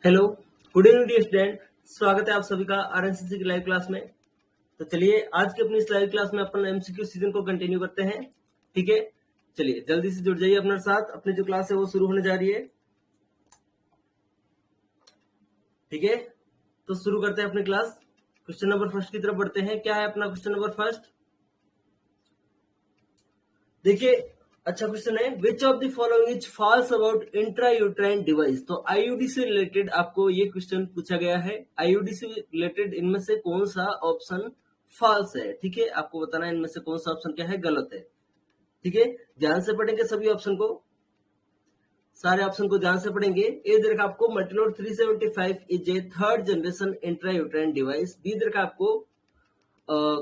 Hello, good evening dear student. स्वागत है आप सभी का आरएनसीसी की लाइव क्लास में। तो चलिए आज की अपनी इस लाइव क्लास में अपन एमसीक्यू सीजन को कंटिन्यू करते हैं। ठीक है, चलिए जल्दी से जुड़ जाइए अपने साथ। अपनी जो क्लास है वो शुरू होने जा रही है। ठीक है, तो शुरू करते हैं अपनी क्लास। क्वेश्चन नंबर फर्स्ट की तरफ बढ़ते हैं। क्या है अपना क्वेश्चन नंबर फर्स्ट? देखिए, अच्छा क्वेश्चन है, which of the following is false about intra uterine device. तो आईयूडी से रिलेटेड आपको ये क्वेश्चन पूछा गया है। आईयूडी से रिलेटेड इनमें से कौन सा ऑप्शन फॉल्स है? ठीक है, आपको बताना है इनमें से कौन सा ऑप्शन क्या है, गलत है। ठीक है, ध्यान से पढ़ेंगे सभी ऑप्शन को, सारे ऑप्शन को ध्यान से पढ़ेंगे। ए देखा आपको multiload 375 is a third generation intra uterine device. B देखा आपको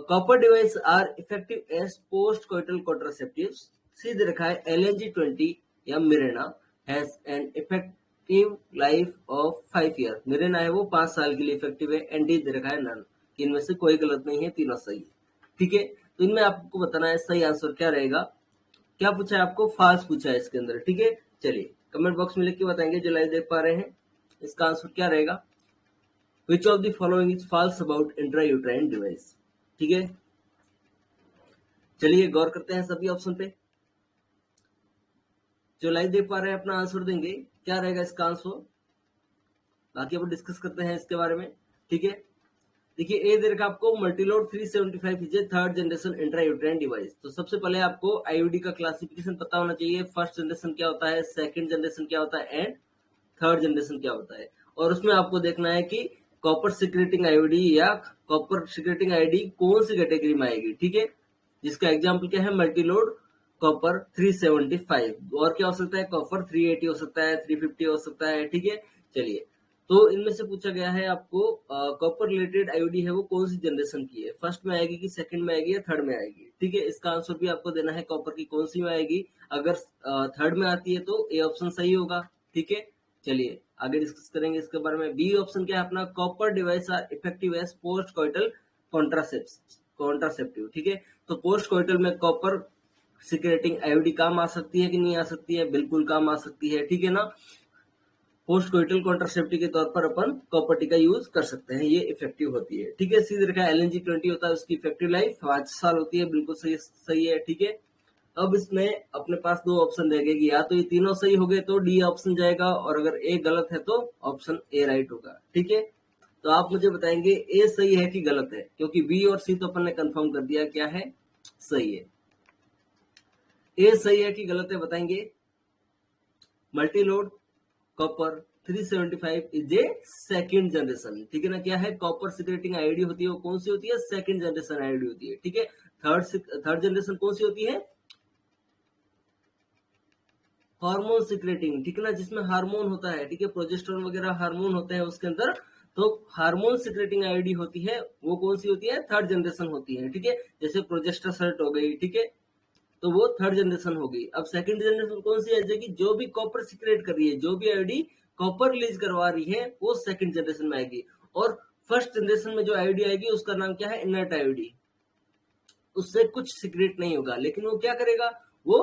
copper device are effective as post coital contraceptives. C दे रखा है LNG-20 या Mirena has an effective life of 5 year. Mirena है वो 5 साल के लिए इफेक्टिव है। एंड डी दे रखा है नन। इनमें से कोई गलत नहीं है, तीनों सही है। ठीक है, तो इनमें आपको बताना है सही आंसर क्या रहेगा। क्या पूछा है आपको? फॉल्स पूछा है इसके अंदर। ठीक है, चलिए कमेंट बॉक्स में लिख के बताएंगे जो लाइव देख पा रहे हैं, इसका आंसर क्या रहेगा। Which of the following is false about intra uterine device. ठीक है, चलिए गौर करते हैं सभी ऑप्शन पे। जो लाइव देख पा रहे हैं अपना आंसर देंगे, क्या रहेगा इसका आंसर। बाकी अपन डिस्कस करते हैं इसके बारे में। ठीक है, देखिए ए दे रखा आपको multiload 375 is a third generation intra uterine device. तो सबसे पहले आपको आईयूडी का क्लासिफिकेशन पता होना चाहिए। फर्स्ट जनरेशन क्या होता है, सेकंड जनरेशन क्या होता है एंड थर्ड जनरेशन क्या होता है। और उसमें आपको देखना है कि कॉपर सिक्रेटिंग आईडी या कॉपर सिक्रेटिंग आईडी कौन सी कैटेगरी में आएगी। ठीक है, जिसका एग्जाम्पल क्या है, मल्टीलोड कॉपर 375। और क्या हो सकता है, कॉपर 380 हो सकता है, 350 हो सकता है। ठीक है, चलिए तो इनमें से पूछा गया है आपको कॉपर रिलेटेड आईडी है वो कौन सी जनरेशन की है, फर्स्ट में आएगी कि सेकंड में आएगी या थर्ड में आएगी। ठीक है, इसका आंसर भी आपको देना है कॉपर की कौन सी में आएगी। अगर थर्ड में आती है तो ए ऑप्शन सही होगा। ठीक है, चलिए आगे डिस्कस करेंगे इसके बारे में। बी ऑप्शन क्या है अपना, copper device are effective as post coital contraceptive. ठीक है, तो पोस्ट कोइटल में कॉपर सिक्रेटिंग आईडी काम आ सकती है कि नहीं आ सकती है, बिल्कुल काम आ सकती है। ठीक है ना, पोस्ट कोइटल कॉन्ट्रासेप्टिव के तौर पर अपन कॉपर का यूज कर सकते हैं, ये इफेक्टिव होती है। ठीक है, सीधे रखा LNG-20 होता है, उसकी इफेक्टिव लाइफ 5 साल होती है, बिल्कुल सही सही है। ठीक है, अब इसमें अपने पास दो ऑप्शन रह गए कि या तो ये तीनों सही हो गए तो डी ऑप्शन जाएगा, और अगर ए गलत है तो ऑप्शन ए राइट होगा। ठीक है, तो आप मुझे बताएंगे ए सही है कि गलत है, क्योंकि बी और सी तो अपन ने कंफर्म कर दिया क्या है, सही है। ए सही है कि गलत है बताएंगे। Multiload copper 375 is A second generation. ठीक है ना, क्या है, कॉपर सिक्रेटिंग आईडी होती है वो कौन सी होती है, सेकंड जनरेशन आईडी होती है। ठीक है, थर्ड जनरेशन कौन सी होती है, हार्मोन सिक्रेटिंग। ठीक है ना, जिसमें हार्मोन होता है। ठीक है, प्रोजेस्टेरोन वगैरह हार्मोन होते हैं उसके अंदर, तो हार्मोन सिक्रेटिंग आईडी होती है वो कौन सी होती है, थर्ड जनरेशन होती है। ठीक है, जैसे प्रोजेस्टेरोन हो गई। ठीक है, तो वो थर्ड जनरेशन होगी। अब सेकंड जनरेशन कौन सी है, कि जो भी कॉपर सिक्रेट कर रही है, जो भी आईडी कॉपर रिलीज करवा रही है वो सेकंड जनरेशन में आएगी। और फर्स्ट जनरेशन में जो आईडी आएगी उसका नाम क्या है, इनर्ट आईडी। उससे कुछ सिक्रेट नहीं होगा, लेकिन वो क्या करेगा, वो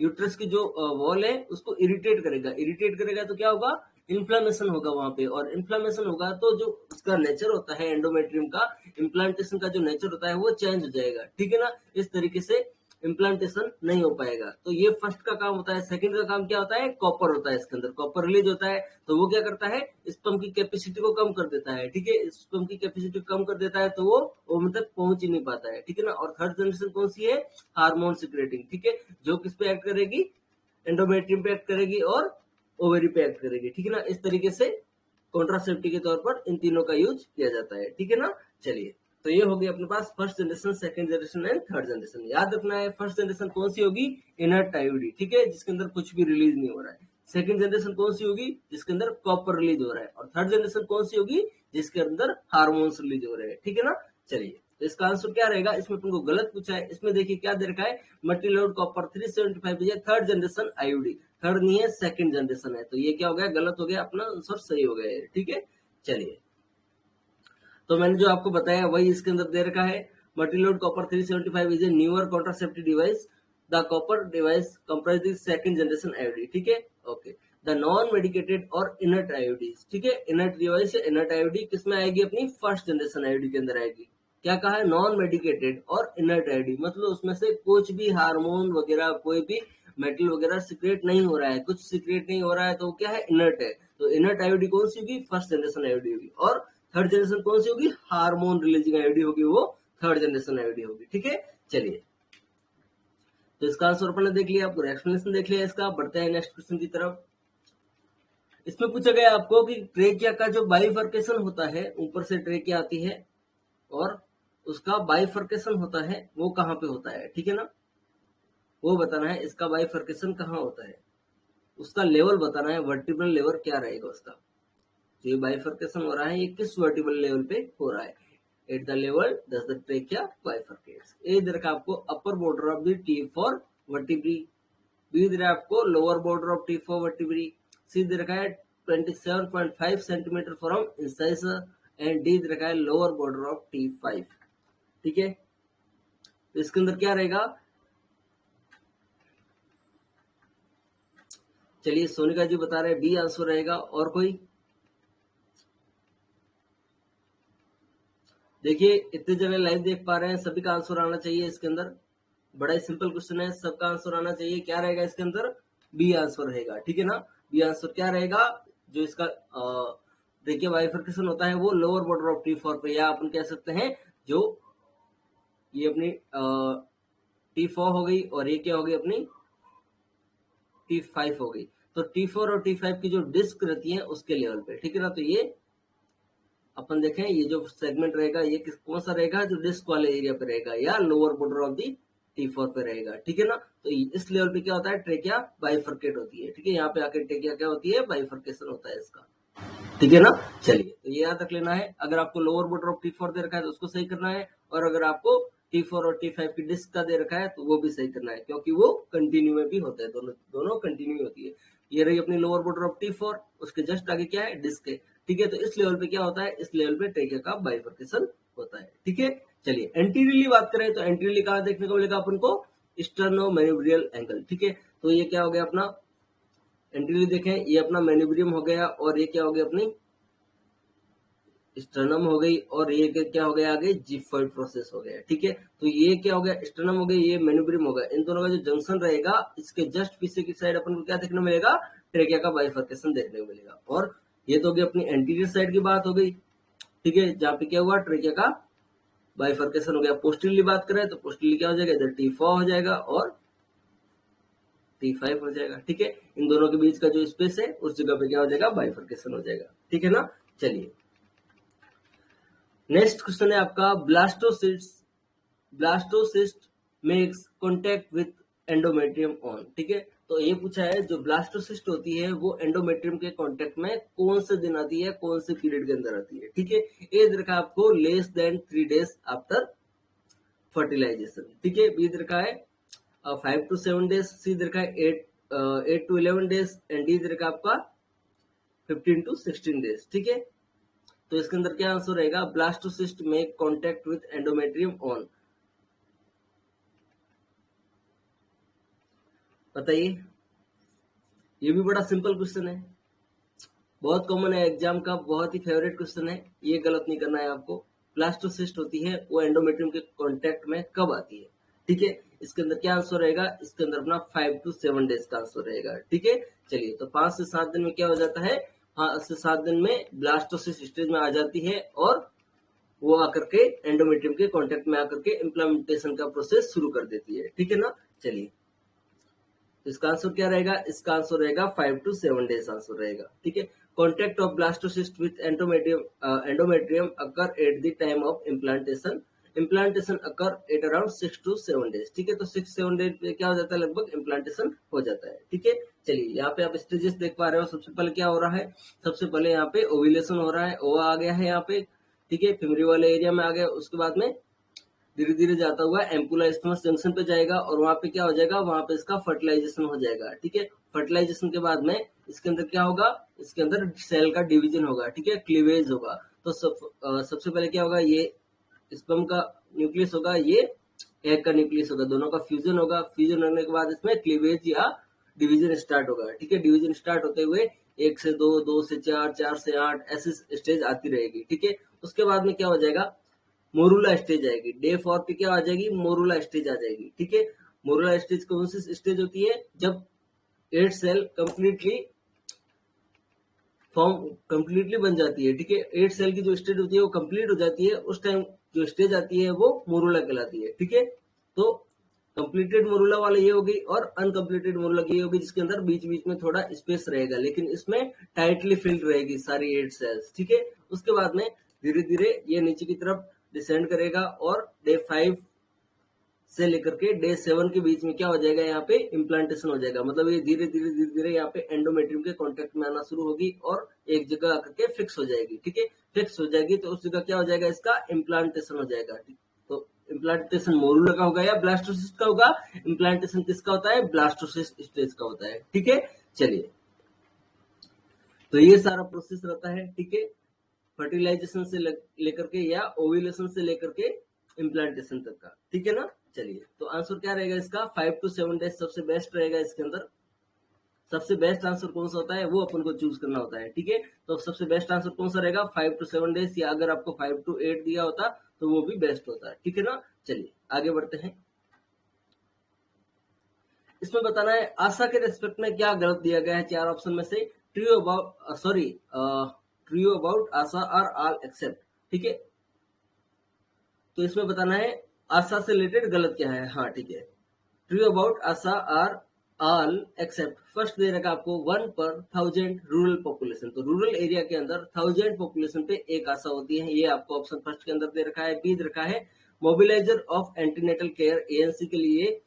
यूट्रस की जो वॉल है उसको इरिटेट करेगा। इरिटेट करेगा तो क्या होगा, इन्फ्लामेशन होगा वहां पे, और इन्फ्लामेशन होगा तो जो उसका नेचर होता है एंडोमेट्रियम का, इम्प्लांटेशन का जो नेचर होता है वो चेंज हो जाएगा। ठीक है ना, इस तरीके से इम्प्लांटेशन नहीं हो पाएगा। तो ये फर्स्ट का काम होता है। सेकंड का काम क्या होता है, कॉपर होता है, इसके अंदर कॉपर रिलीज होता है, तो वो क्या करता है, स्पर्म की कैपेसिटी को कम कर देता है। ठीक है, स्पर्म की कैपेसिटी कम कर देता है तो वो ओवम तक पहुंच ही नहीं पाता है। ठीक है ना, और थर्ड जनरेशन कौन सी है, हार्मोन सिक्रेटिंग। ठीक है, जो किस पे एक्ट करेगी, एंडोमेट्रियम पे एक्ट करेगी और ओवरी पे एक्ट करेगी। ठीक है ना, इस तरीके से कॉन्ट्रासेप्टिव के तौर पर इन तीनों का यूज किया जाता है। ठीक है ना, चलिए तो ये हो गया अपने पास first generation, second generation and third generation. याद रखना है फर्स्ट जनरेशन कौन सी होगी, इनर्ट आईडी। ठीक है, जिसके अंदर कुछ भी रिलीज नहीं हो रहा है। सेकंड जनरेशन कौन सी होगी, जिसके अंदर कॉपर रिलीज हो रहा है। और थर्ड जनरेशन कौन सी होगी, जिसके अंदर हार्मोन्स रिलीज हो रहे हैं। ठीक है ना, चलिए तो इसका आंसर क्या रहेगा, इसमें तुमको गलत पूछा है। इसमें देखिए क्या दे रखा है, Multiload copper 375 third generation ID. Third नहीं है, सेकंड जनरेशन है, तो ये क्या हो गया, गलत हो गया, अपना आंसर सही हो गया। ठीक है, चलिए तो मैंने जो आपको बताया वही इसके अंदर दे रखा है। Multiload copper 375 is A newer contraceptive device the copper device comprise second generation IOD, ठीक है। ओके, द नॉन मेडिकेटेड और इनर्ट आईओडी, ठीक है। इनर्ट डिवाइस या इनर्ट आईओडी किसमें आएगी, अपनी फर्स्ट जनरेशन आईओडी के अंदर आएगी। क्या कहा है, नॉन मेडिकेटेड और इनर्ट आईओडी, मतलब उसमें से कुछ भी हार्मोन वगैरह कोई भी मेटल वगैरह सीक्रेट नहीं हो रहा है, कुछ सीक्रेट नहीं हो रहा है, तो क्या है, इनर्ट है। तो इनर्ट आईओडी कौन सी होगी, फर्स्ट जनरेशन आईओडी होगी। और थर्ड जनरेशन कौन सी होगी, हार्मोन रिलीजिंग आईओडी होगी, वो थर्ड जनरेशन आईओडी होगी, ठीक है। चलिए, तो इसका आंसर अपन ने देख लिया, पूरा एक्सप्लेनेशन देख लिया इसका। बढ़ते हैं नेक्स्ट क्वेश्चन की तरफ। इसमें पूछा गया आपको कि ट्रेकिया का जो बाइफर्केशन होता है, ऊपर से ट्रेकिया आती है और उसका बाइफर्केशन होता है, वो कहाँ पे होता है, ठीक है ना। वो बताना है इसका बाइफर्केशन कहाँ होता है, उसका लेवल बताना है, वर्टिब्रल लेवल क्या रहेगा उसका। तो ये बाइफर्केशन हो रहा है, ये किस वर्टिब्रल लेवल पे हो रहा है, at the level does the trachea bifurcates। A इधर का आपको upper border of the T four vertebra, B इधर आपको lower border of T four vertebra, C इधर का है 27.5 centimetre from incisor, and D इधर का है लोअर बॉर्डर ऑफ T5, ठीक है। तो इसके अंदर क्या रहेगा, चलिए सोनिका जी बता रहे हैं बी आंसर रहेगा। और कोई, देखिए इतने जने लाइव देख पा रहे हैं, सभी का आंसर आना चाहिए इसके अंदर। बड़ा ही सिंपल क्वेश्चन है, सबका आंसर आना चाहिए। क्या रहेगा इसके अंदर, बी आंसर रहेगा, ठीक है ना। बी आंसर क्या रहेगा, जो इसका देखिए बाइफर्केशन होता है वो लोअर बॉर्डर ऑफ T4 पे, या अपन कह सकते हैं जो ये अपनी T4 हो गई और ये क्या हो गई अपनी T5 हो गई। तो T4 और T5 की जो डिस्क रहती है उसके लेवल पे, ठीक है ना। तो ये अपन देखें, ये जो सेगमेंट रहेगा ये कौन सा रहेगा, जो डिस्क वाले एरिया पे रहेगा या lower border of the T4 पे रहेगा, ठीक है ना। तो इस लेवल पे क्या होता है, ट्रेकिया बाइफर्केट होती है, ठीक है। यहाँ पे आके ट्रेकिया क्या होती है, बाइफर्केशन होता है इसका, ठीक है ना। चलिए, तो ये याद रख लेना है। अगर आपको लोअर बॉर्डर ऑफ T4 दे रखा है तो उसको सही करना है, और अगर आपको T4 और T5 की डिस्क का दे रखा है तो वो भी सही करना है, क्योंकि वो कंटिन्यू में भी होता है, दोनों कंटिन्यू होती है। ये रही अपनी लोअर बॉर्डर ऑफ T4, उसके जस्ट आगे क्या है, डिस्क है, ठीक है। तो इस लेवल पे क्या होता है, इस लेवल पे ट्रेकिया का बाइफर्केशन होता है, ठीक है। चलिए, एंटीरियरली बात करें तो एंटीरियरली कहाँ देखने को मिलेगा अपन को, स्टर्नोमेनिब्रियल एंगल, ठीक है। तो ये क्या हो गया अपना एंटीरियरली, देखें ये अपना मेनिब्रियम हो गया, और ये क्या हो गया अपनी स्टर्नम हो गई, और ये क्या हो गया आगे, जिफॉइड प्रोसेस हो गया, ठीक है। तो ये क्या हो गया, स्टर्नम हो गया, ये मेनिब्रियम हो गया। इन दोनों का जो जंक्शन रहेगा, इसके जस्ट पीछे की साइड अपन को क्या देखने मिलेगा, ट्रेकिया का बाइफर्केशन देखने को मिलेगा। और ये तो होगी अपनी एंटीरियर साइड की बात हो गई, ठीक है, जहाँ पे क्या हुआ, ट्रेकिया का बाइफर्केशन हो गया। पोस्टीरियरली बात करें तो पोस्टीरियरली क्या हो जाएगा, इधर T4 हो जाएगा और T5 हो जाएगा, ठीक है। इन दोनों के बीच का जो स्पेस है उस जगह पे क्या हो जाएगा, बाइफर्केशन हो जाएगा, ठीक है ना। चलिए, नेक्स्ट क्वेश्चन है आपका, blastocyst makes contact with endometrium on, ठीक है। तो ये पूछा है, जो ब्लास्टोसिस्ट होती है वो एंडोमेट्रियम के कांटेक्ट में कौन से दिन आती है, कौन से पीरियड के अंदर आती है, ठीक है। ए इधर का आपको less than 3 days after fertilization, ठीक है। बी इधर का है 5 to 7 days, सी इधर का है 8 to 11 days, एंड डी इधर का आपका 15 to 16 days, ठीक है। तो इसके अंदर क्या आंसर रहेगा, blastocyst make contact with endometrium on, बताइए। ये भी बड़ा सिंपल क्वेश्चन है, बहुत कॉमन है, एग्जाम का बहुत ही फेवरेट क्वेश्चन है, ये गलत नहीं करना है आपको। ब्लास्टोसिस्ट होती है वो एंडोमेट्रियम के कांटेक्ट में कब आती है, ठीक है। इसके अंदर क्या आंसर रहेगा, इसके अंदर अपना 5 to 7 days का आंसर रहेगा, ठीक है। चलिए, तो 5 से 7 दिन में क्या हो जाता है, 5 से 7 दिन में ब्लास्टोसिस्ट स्टेज में आ जाती है, और वो आकर के एंडोमेट्रियम के कांटेक्ट में आकर के इम्प्लांटेशन का प्रोसेस शुरू कर देती है, ठीक है ना। चलिए, तो इसका आंसर क्या रहेगा, इसका आंसर रहेगा 5 to 7 days आंसर रहेगा, ठीक है। Contact of blastocyst with endometrium occur at the time of implantation occur at around 6 to 7 days, ठीक है। तो 6-7 days पे क्या हो जाता है, लगभग इम्प्लांटेशन हो जाता है, ठीक है। चलिए, यहाँ पे आप स्टेजेस देख पा रहे हो। सबसे पहले क्या हो रहा है, सबसे पहले यहाँ पे ओव्यूलेशन हो रहा है, ओवा आ गया है यहाँ पे, ठीक है, फिमरी वाले एरिया में आ गया। उसके बाद में धीरे धीरे जाता हुआ एम्पुला इस्थमस जंक्शन पे जाएगा, और वहां पे क्या हो जाएगा, वहां पे इसका फर्टिलाइजेशन हो जाएगा, ठीक है। फर्टिलाइजेशन के बाद में इसके अंदर क्या होगा, इसके अंदर सेल का डिवीजन होगा, ठीक है, क्लीवेज होगा। तो सबसे पहले क्या होगा, ये स्पर्म का न्यूक्लियस होगा, ये एग का न्यूक्लियस होगा, दोनों का फ्यूजन होगा, फ्यूजन होने के बाद इसमें क्लीवेज या डिवीजन स्टार्ट होगा। ठीक है, डिवीजन स्टार्ट होते हुए 1 से 2, 2 से 4, 4 से 8 ऐसी स्टेज आती रहेगी। ठीक है, उसके बाद में क्या हो जाएगा, मोरूला स्टेज आएगी। डे 4 पे क्या आ जाएगी, मोरूला स्टेज आ जाएगी। ठीक है, मोरूला स्टेज कौन सी स्टेज होती है, जब 8 सेल कंप्लीटली बन जाती है। ठीक है, 8 सेल की जो स्टेज होती है वो कंप्लीट हो जाती है, उस टाइम जो स्टेज आती है वो मोरूला कहलाती है। ठीक है, तो कंप्लीटेड मोरूला वाला ये होगी और अनकंप्लीटेड मोरूला ये होगी, जिसके अंदर बीच बीच में थोड़ा स्पेस रहेगा, लेकिन इसमें टाइटली फिल्ड रहेगी सारी 8 सेल्स। ठीक है, उसके बाद में धीरे धीरे ये नीचे की तरफ डिसेंड करेगा और डे 5 से लेकर के डे 7 के बीच में क्या हो जाएगा, यहाँ पे इम्प्लांटेशन हो जाएगा। मतलब ये धीरे धीरे यहाँ पे एंडोमेट्रियम के कांटेक्ट में आना शुरू होगी और एक जगह आकर के फिक्स हो जाएगी। ठीक है, फिक्स हो जाएगी तो उस जगह क्या हो जाएगा, इसका इम्प्लांटेशन हो जाएगा। तो इम्प्लांटेशन मोरूला का होगा या ब्लास्टोसिस्ट का होगा, इम्प्लांटेशन किसका होता है, ब्लास्टोसिस्ट स्टेज का होता है। ठीक है, चलिए, तो ये सारा प्रोसेस रहता है। ठीक है, फर्टिलाइजेशन से लेकर के या ओव्यूलेशन से लेकर के इम्प्लांटेशन तक का। ठीक है ना, चलिए, तो आंसर क्या रहेगा इसका, 5 to 7 डेज सबसे बेस्ट रहेगा। इसके अंदर सबसे बेस्ट आंसर कौन सा होता है वो अपन को चूज करना होता है। ठीक है, तो सबसे बेस्ट आंसर कौन सा रहेगा, 5 to 7 डेज, या अगर आपको 5 to 8 दिया होता तो वो भी बेस्ट होता है। ठीक है ना, चलिए आगे बढ़ते हैं। इसमें बताना है आशा के रेस्पेक्ट में क्या गलत दिया गया है, 4 ऑप्शन में से। True about ASHA are all except. ठीक है, तो इसमें बताना है आशा से रिलेटेड गलत क्या है। हाँ ठीक है, true about ASHA are all except, first दे रखा आपको 1 per 1000 रूरल पॉपुलेशन। तो रूरल एरिया के अंदर 1000 पॉपुलेशन पे एक आशा होती है, ये आपको ऑप्शन फर्स्ट के अंदर दे रखा है। बी दे रखा है mobiliser of antenatal care, ANC के लिए।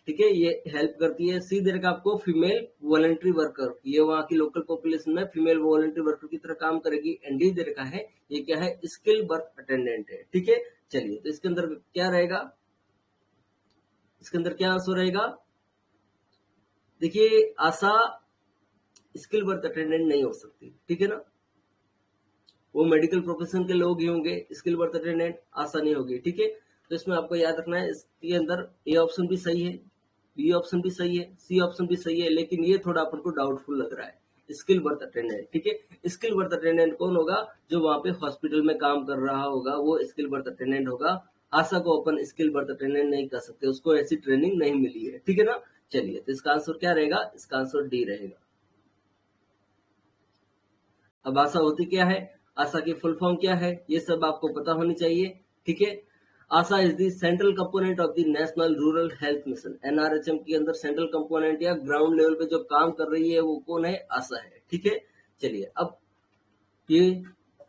ठीक है, ये हेल्प करती है। सी दे रखा आपको फीमेल वॉलंटरी वर्कर, ये वहां की लोकल पॉपुलेशन में फीमेल वॉलंटरी वर्कर की तरह काम करेगी। एंड डी दे रखा है ये क्या है, स्किल बर्थ अटेंडेंट है। ठीक है, चलिए, तो इसके अंदर क्या रहेगा, इसके अंदर क्या आंसर रहेगा, देखिए आशा स्किल बर्थ अटेंडेंट नहीं हो सकती। ठीक है ना, वो मेडिकल प्रोफेशन के लोग ही होंगे, स्किल बर्थ अटेंडेंट आशा नहीं होगी। ठीक है, तो इसमें आपको याद रखना है, इसके अंदर ए ऑप्शन भी सही है, बी ऑप्शन भी सही है, सी ऑप्शन भी सही है, लेकिन ये थोड़ा अपन को डाउटफुल लग रहा है, स्किल बर्थ अटेंडेंट। ठीक है, स्किल बर्थ अटेंडेंट कौन होगा, जो वहां पे हॉस्पिटल में काम कर रहा होगा वो स्किल बर्थ अटेंडेंट होगा। आशा को अपन स्किल बर्थ अटेंडेंट नहीं कर सकते, उसको ऐसी ट्रेनिंग नहीं मिली है। ठीक है ना, चलिए, तो इसका आंसर क्या रहेगा, इसका आंसर डी रहेगा। अब आशा होती क्या है, आशा की फुल फॉर्म क्या है, ये सब आपको पता होनी चाहिए। ठीक है, ASHA is the central component of the national rural health mission. NRHM के अंदर सेंट्रल कंपोनेंट या ग्राउंड लेवल पे जो काम कर रही है वो कौन है, आशा है। ठीक है, चलिए, अब ये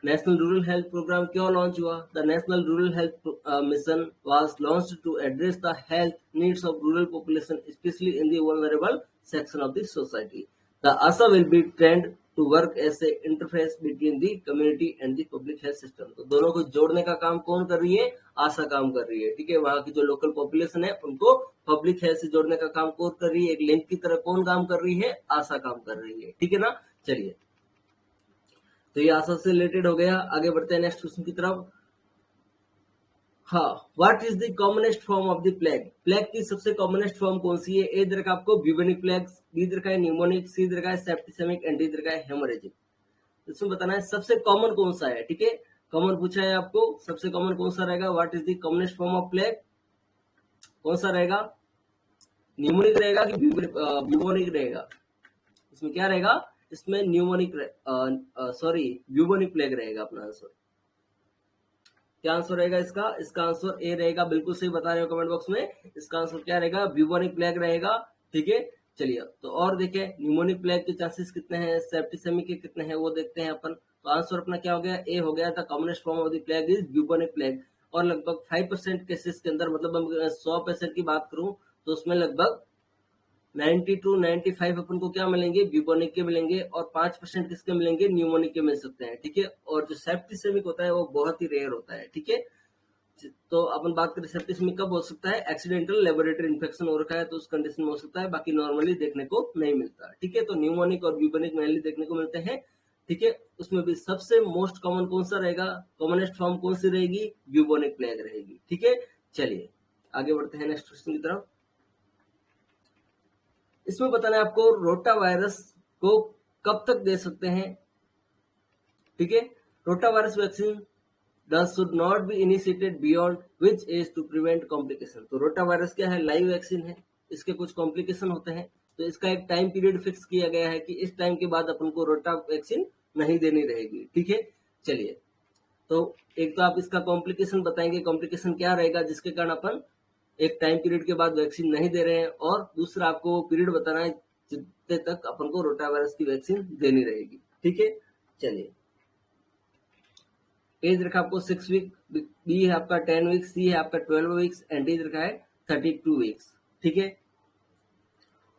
नेशनल रूरल हेल्थ प्रोग्राम क्यों लॉन्च हुआ, the national rural health mission was launched to address the health needs of rural population specially in the vulnerable section of the society. The ASHA will be trained to work as a interface between the community and the public health system. तो दोनों को जोड़ने का काम कौन कर रही है, आशा काम कर रही है। ठीक है, वहां की जो लोकल पॉपुलेशन है उनको पब्लिक हेल्थ से जोड़ने का काम कौन कर रही है, एक लिंक की तरह कौन काम कर रही है, आशा काम कर रही है। ठीक है ना, चलिए, तो ये आशा से रिलेटेड हो गया। आगे बढ़ते हैं नेक्स्ट क्वेश्चन की तरफ। हाँ, what is the commonest form of the plague, plague की सबसे कॉमनेस्ट फॉर्म कौन सी है। ए दे रखा आपको ब्यूबोनिक प्लेग, बी दे रखा है न्यूमोनिक, सी दे रखा है सेप्टिसेमिक, एंड डी दे रखा है हेमोरेजिक। इसमें बताना है सबसे कॉमन कौन सा है। ठीक है, कॉमन पूछा है आपको, सबसे कॉमन कौन सा रहेगा, what is the commonest form of plague, कौन सा रहेगा, न्यूमोनिक रहेगा कि ब्यूबोनिक रहेगा। इसमें क्या रहेगा, इसमें न्यूमोनिक सॉरी ब्यूबोनिक प्लेग रहेगा अपना आंसर। क्या आंसर रहेगा इसका, इसका आंसर ए रहेगा, बिल्कुल सही बता रहे हो कमेंट बॉक्स में। इसका आंसर क्या रहेगा, ब्यूबोनिक प्लेग रहेगा। ठीक है, चलिए, तो और देखें न्यूमोनिक प्लेग के चांसेस कितने हैं, सेप्टिसेमिक के कितने हैं वो देखते हैं अपन। तो आंसर अपना क्या हो गया, ए हो गया था, commonest form of the plague is bubonic plague. और लगभग 5% केसेस के अंदर, मतलब हम 100% की बात करूं तो उसमें लगभग 90 to 95 अपन को क्या मिलेंगे, ब्यूबोनिक के मिलेंगे, और 5% किसके मिलेंगे, न्यूमोनिक के मिल सकते हैं। ठीक है, और जो सेप्टिसेमिक होता है वो बहुत ही रेयर होता है। ठीक है, तो अपन बात करें सेप्टिसेमिक कब हो सकता है, एक्सीडेंटल लेबोरेटरी इन्फेक्शन हो रखा है तो उस कंडीशन में हो सकता है, बाकी नॉर्मली देखने को नहीं मिलता। ठीक है, तो न्यूमोनिक और ब्यूबोनिक मेनली देखने को मिलते हैं। ठीक है, उसमें भी सबसे मोस्ट कॉमन कौन सा रहेगा, कॉमनेस्ट फॉर्म कौन सी रहेगी, ब्यूबोनिक प्लेग रहेगी। ठीक है, चलिए आगे बढ़ते हैं नेक्स्ट क्वेश्चन की तरफ। इसमें बताना है आपको रोटा वायरस को कब तक दे सकते हैं, ठीक है। Rota virus vaccine thus should not be initiated beyond which age to prevent complication। तो रोटा वायरस क्या है, लाइव वैक्सीन है, इसके कुछ कॉम्प्लिकेशन होते हैं, तो इसका एक टाइम पीरियड फिक्स किया गया है कि इस टाइम के बाद अपन को रोटा वैक्सीन नहीं देनी रहेगी, ठीक है। चलिए, तो एक तो आप इसका कॉम्प्लिकेशन बताएंगे, कॉम्प्लिकेशन क्या रहेगा जिसके कारण अपन एक टाइम पीरियड के बाद वैक्सीन नहीं दे रहे हैं, और दूसरा आपको वो पीरियड बताना है जितने तक अपन को रोटा वायरस की वैक्सीन देनी रहेगी, ठीक है। चलिए, एज रखा आपको 6 वीक, बी है आपका 10 वीक्स, सी है आपका 12 वीक्स, एंड एज रखा है 32 वीक्स, ठीक है।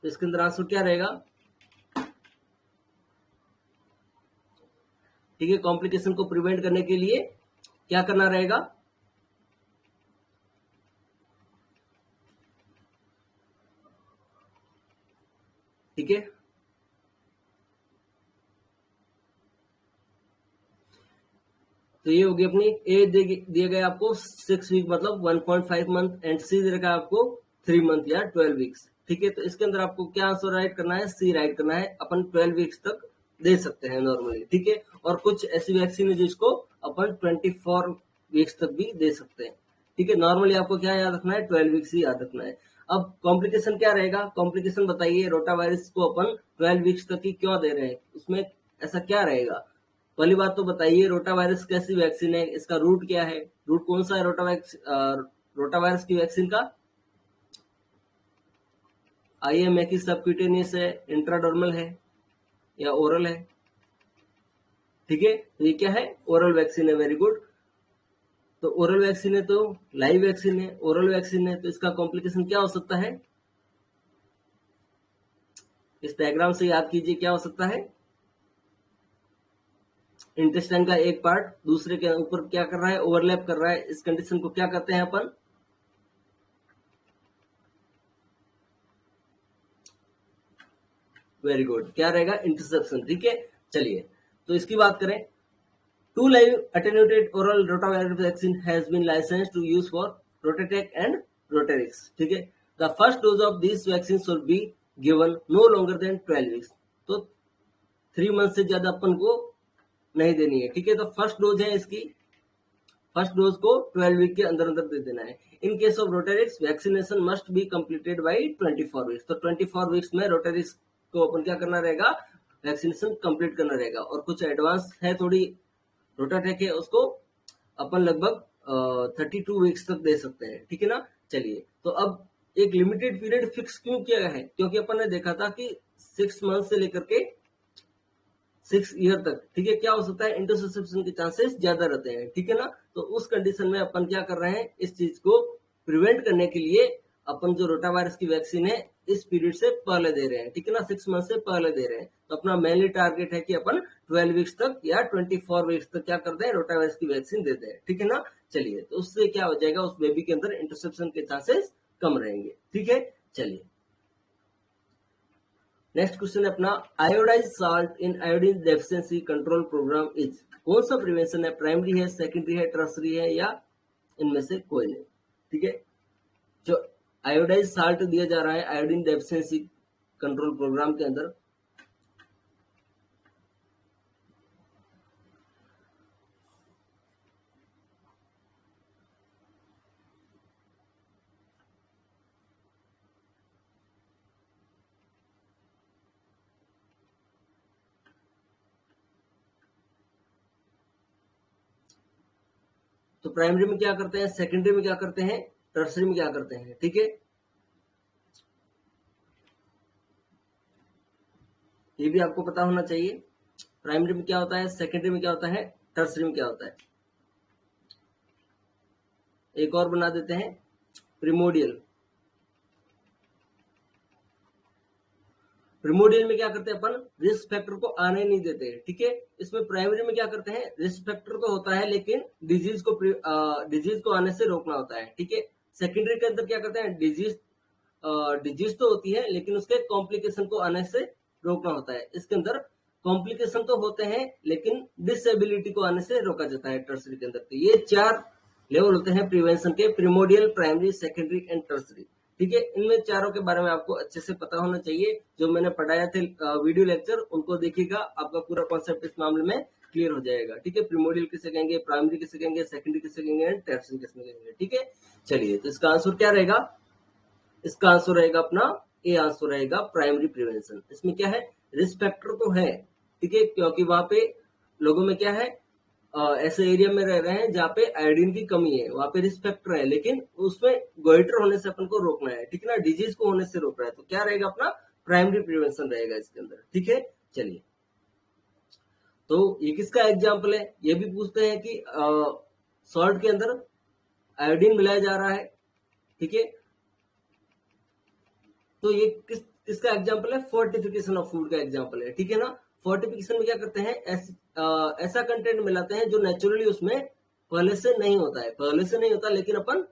तो इसके अंदर आंसर क्या रहेगा, ठीक है। कॉम्प्लिकेशन को प्रिवेंट करने के लिए क्या करना रहेगा, ठीक है। तो ये होगी अपनी एज दिया गया आपको 6 वीक मतलब 1.5 मंथ, एंड सी दे रखा है आपको 3 मंथ या 12 वीक्स, ठीक है। तो इसके अंदर आपको क्या आंसर राइट करना है, सी राइट करना है। अपन 12 वीक्स तक दे सकते हैं नॉर्मली, ठीक है। और कुछ ऐसी वैक्सीन है जिसको अपन 24 वीक्स तक भी दे सकते हैं, ठीक है। नॉर्मली आपको क्या याद रखना है, 12 वीक्स ही याद रखना है। अब कॉम्प्लिकेशन क्या रहेगा, कॉम्प्लिकेशन बताइए, रोटा वायरस को अपन 12 वीक्स तक ही क्यों दे रहे हैं, उसमें ऐसा क्या रहेगा। पहली बात तो बताइए, रोटा वायरस कैसी वैक्सीन है, इसका रूट क्या है, रूट कौन सा है रोटा वायरस की वैक्सीन का। आईएम है कि सबक्यूटेनियस है, इंट्राडर्मल है या ओरल है, ठीक है। तो ये क्या है, ओरल वैक्सीन है, वेरी गुड। तो ओरल वैक्सीन है तो लाइव वैक्सीन है, ओरल वैक्सीन है, तो इसका कॉम्प्लिकेशन क्या हो सकता है, इस डायग्राम से याद कीजिए क्या हो सकता है। इंटेस्टाइन का एक पार्ट दूसरे के ऊपर क्या कर रहा है, ओवरलैप कर रहा है, इस कंडीशन को क्या कहते हैं अपन, वेरी गुड, क्या रहेगा, इंटरसेप्शन, ठीक है। चलिए, तो इसकी बात करें, 2 live attenuated oral rotavirus vaccine has been licensed to use for Rotatec and Rotarix, ठीक है। The first dose of these vaccines should be given no longer than 12 weeks। तो 3 मंथ से ज्यादा अपन को नहीं देनी है, ठीक है। तो फर्स्ट डोज है इसकी, फर्स्ट डोज को 12 वीक के अंदर अंदर दे देना है। In case of Rotarix vaccination must be completed by 24 weeks. तो 24 वीक्स में रोटेरिक्स को अपन क्या करना रहेगा, वैक्सीनेशन कंप्लीट करना रहेगा। और कुछ एडवांस है थोड़ी रोटाटेक है, उसको अपन लगभग 32 वीक्स तक दे सकते हैं, ठीक है ना। चलिए, तो अब एक लिमिटेड पीरियड फिक्स क्यों किया गया है, क्योंकि अपन ने देखा था कि 6 मंथ से लेकर के 6 ईयर तक, ठीक है, क्या हो सकता है, इंटरसेप्शन के चांसेस ज्यादा रहते हैं, ठीक है ना। तो उस कंडीशन में अपन क्या कर रहे हैं, इस चीज को प्रिवेंट करने के लिए अपन जो रोटा वायरस की वैक्सीन है इस पीरियड से पहले दे रहे हैं, ठीक है ना, 6 मंथ से पहले दे रहे हैं। तो अपना मेनली टारगेट है कि अपन 12 वीक्स तक या 24 वीक्स तक क्या करते हैं, रोटा वायरस की वैक्सीन देते हैं, ठीक है ना। चलिए, तो उससे क्या हो जाएगा, उस बेबी के अंदर इंटरसेप्शन के चांसेस कम रहेंगे, ठीक है। चलिए, नेक्स्ट क्वेश्चन है अपना, iodize salt in iodine deficiency control program is. कौन सा प्रिवेंशन है, प्राइमरी है, सेकेंडरी है, टर्सरी है, या इनमें से कोई नहीं, ठीक है। जो आयोडाइज साल्ट दिया जा रहा है आयोडीन डेफिशिएंसी कंट्रोल प्रोग्राम के अंदर, तो प्राइमरी में क्या करते हैं, सेकेंडरी में क्या करते हैं, टर्सरी में क्या करते हैं, ठीक है। ये भी आपको पता होना चाहिए, प्राइमरी में क्या होता है, सेकेंडरी में क्या होता है, टर्सरी में क्या होता है। एक और बना देते हैं, प्रिमोडियल। प्रिमोडियल में क्या करते हैं अपन, रिस्क फैक्टर को आने नहीं देते, ठीक है। इसमें प्राइमरी में क्या करते हैं, रिस्क फैक्टर तो होता है लेकिन डिजीज को आने से रोकना होता है, ठीक है। सेकेंडरी के अंदर क्या करते हैं, डिजीज तो होती है लेकिन उसके कॉम्प्लिकेशन को आने से रोकना होता है। इसके अंदर कॉम्प्लिकेशन तो होते हैं लेकिन डिसेबिलिटी को आने से रोका जाता है टर्सरी के अंदर। तो ये 4 लेवल होते हैं प्रिवेंशन के, primordial, primary, secondary and tertiary. ठीक है, इनमें चारों के बारे में आपको अच्छे से पता होना चाहिए। जो मैंने पढ़ाया थे वीडियो लेक्चर, उनको देखिएगा, आपका पूरा कॉन्सेप्ट इस मामले में क्लियर हो जाएगा। ठीक है, प्रिमोडियल किसे कहेंगे, प्राइमरी किसे कहेंगे, सेकेंडरी किसे कहेंगे एंड टर्सरी किसे कहेंगे। ठीक है, चलिए, तो इसका आंसर क्या रहेगा? इसका आंसर रहेगा अपना ए, आंसर रहेगा प्राइमरी प्रिवेंशन। इसमें क्या है, रिस्क फैक्टर तो है, ठीक है, क्योंकि वहां पे लोगों में क्या है, ऐसे एरिया में रह रहे हैं जहाँ पे आयोडीन की कमी है, वहां पे रिस्क फैक्टर है, लेकिन उसमें गोइटर होने से अपन को रोकना है, ठीक है ना, डिजीज को होने से रोकना है, तो क्या रहेगा अपना प्राइमरी प्रिवेंशन रहेगा इसके अंदर। ठीक है, चलिए, तो ये किसका एग्जाम्पल है? ये भी पूछते हैं कि सॉल्ट के अंदर आयोडीन मिलाया जा रहा है, ठीक है, तो ये किसका एग्जाम्पल है? फोर्टिफिकेशन ऑफ फूड का एग्जाम्पल है। ठीक है ना, फोर्टिफिकेशन में क्या करते हैं, ऐसा कंटेंट मिलाते हैं जो नेचुरली उसमें पहले से नहीं होता है, पहले से नहीं होता, लेकिन अपन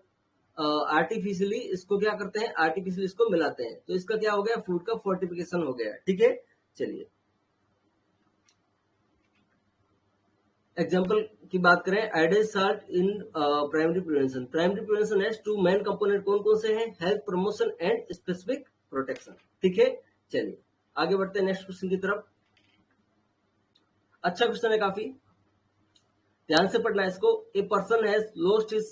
आर्टिफिशियली इसको क्या करते हैं, आर्टिफिशियली इसको मिलाते हैं, तो इसका क्या हो गया, फूड का फोर्टिफिकेशन हो गया। ठीक है, चलिए एग्जाम्पल की बात करें, iodise salt in primary prevention. Primary prevention है टू मेन कंपोनेंट कौन कौन से हैं? Health promotion and specific protection. ठीक है, चलिए आगे बढ़ते हैं नेक्स्ट क्वेश्चन की तरफ। अच्छा क्वेश्चन है काफी, ध्यान से पढ़ना है इसको। A person has lost his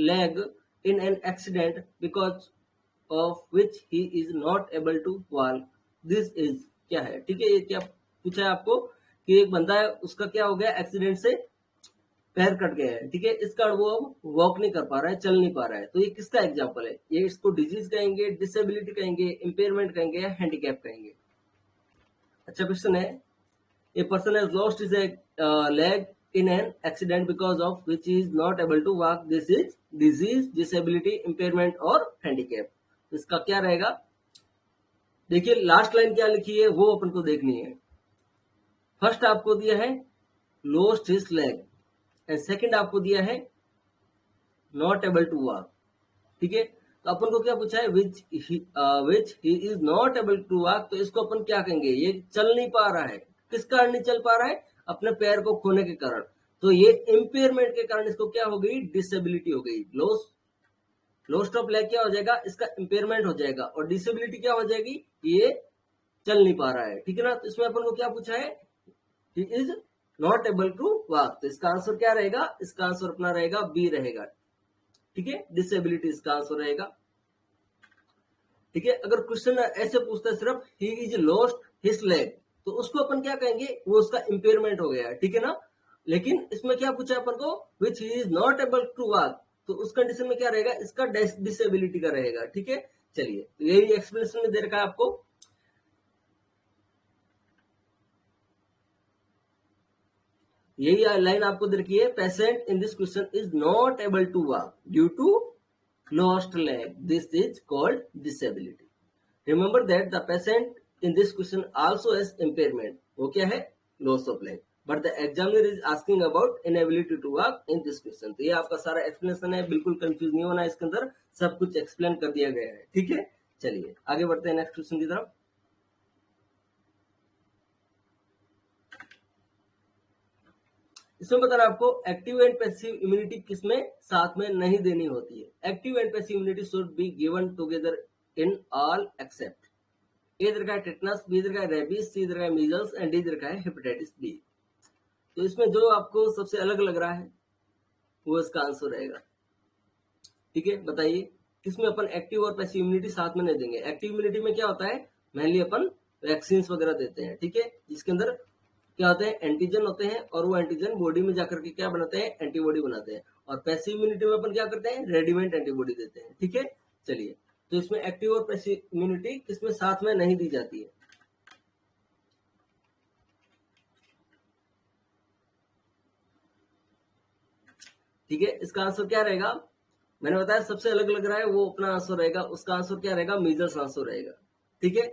leg in an accident because of which he is not able to walk, this is क्या है? ठीक है, ये क्या पूछा है आपको कि एक बंदा है, उसका क्या हो गया, एक्सीडेंट से पैर कट गया है, ठीक है, इस कारण वो अब वॉक नहीं कर पा रहा है, चल नहीं पा रहा है, तो ये किसका एग्जाम्पल है? ये इसको डिजीज कहेंगे, डिसेबिलिटी कहेंगे, इंपेयरमेंट कहेंगे या हैंडीकैप कहेंगे? अच्छा क्वेश्चन है, a person has lost his leg in an accident because of which is not able to walk, this is disease, disability, impairment और हैंडीकैप। इसका क्या रहेगा? देखिए लास्ट लाइन क्या लिखी है वो अपन को देखनी है। फर्स्ट आपको दिया है lost his leg and second आपको दिया है नॉट एबल टू वॉक। ठीक है, तो अपन को क्या पूछा है, which he is not able to walk, तो इसको अपन क्या कहेंगे, ये चल नहीं पा रहा है, किस कारण नहीं चल पा रहा है? अपने पैर को खोने के कारण, तो ये इंपेयरमेंट के कारण इसको क्या हो गई, डिसेबिलिटी हो गई। लॉस्ट ऑफ लेग क्या हो जाएगा, इसका इंपेयरमेंट हो जाएगा, और डिसेबिलिटी क्या हो जाएगी, ये चल नहीं पा रहा है। ठीक है ना, तो इसमें अपन को क्या पूछा है, he is not able to walk, तो इसका आंसर क्या रहेगा, इसका आंसर अपना रहेगा बी रहेगा। ठीक है, डिसेबिलिटी इसका आंसर रहेगा। ठीक है, अगर क्वेश्चन ऐसे पूछता है सिर्फ he is lost his leg, तो उसको अपन क्या कहेंगे, वो उसका इंपेयरमेंट हो गया। ठीक है ना, लेकिन इसमें क्या पूछा अपन को, which he is not able to walk, तो उस कंडीशन में क्या रहेगा, इसका डिसेबिलिटी का रहेगा। ठीक है, चलिए, तो यही एक्सप्लेनेशन में दे रखा है आपको। यही लाइन आपको दे रखी है, patient in this question is not able to walk due to lost leg, this is called disability. Remember that the patient in this question also has impairment, वो क्या है, loss of leg, but the examiner is asking about inability to walk in this question। तो ये आपका सारा explanation है, बिल्कुल confuse नहीं होना, इसके अंदर सब कुछ एक्सप्लेन कर दिया गया है। ठीक है, चलिए आगे बढ़ते हैं नेक्स्ट क्वेश्चन की तरफ। इसमें बता रहा आपको, एक्टिव एंड पैसिव इम्यूनिटी किसमें साथ में नहीं देनी होती है। Active and passive immunity should be given together in all except, A इधर का है टेटनस, बी इधर का है रेबीज, सी इधर का है मीजल्स एंड डी इधर का है हेपेटाइटिस बी। तो इसमें जो आपको सबसे अलग लग रहा है वो इसका आंसर रहेगा। ठीक है, बताइए किसमें अपन एक्टिव और पैसिव इम्यूनिटी साथ में नहीं देंगे। एक्टिव इम्यूनिटी में क्या होता है, मेनली अपन वैक्सीन वगैरह देते हैं, ठीक है, जिसके अंदर क्या होते हैं, एंटीजन होते हैं, और वो एंटीजन बॉडी में जाकर के क्या बनाते हैं, एंटीबॉडी बनाते हैं। और पैसिव इम्यूनिटी में अपन क्या करते हैं, रेडीमेड एंटीबॉडी देते हैं। ठीक है, चलिए, तो इसमें एक्टिव और पैसिव इम्यूनिटी किसमें साथ में नहीं दी जाती है। ठीक है, इसका आंसर क्या रहेगा, मैंने बताया सबसे अलग लग रहा है वो अपना आंसर रहेगा, उसका आंसर क्या रहेगा, मीजल्स आंसर रहेगा। ठीक है,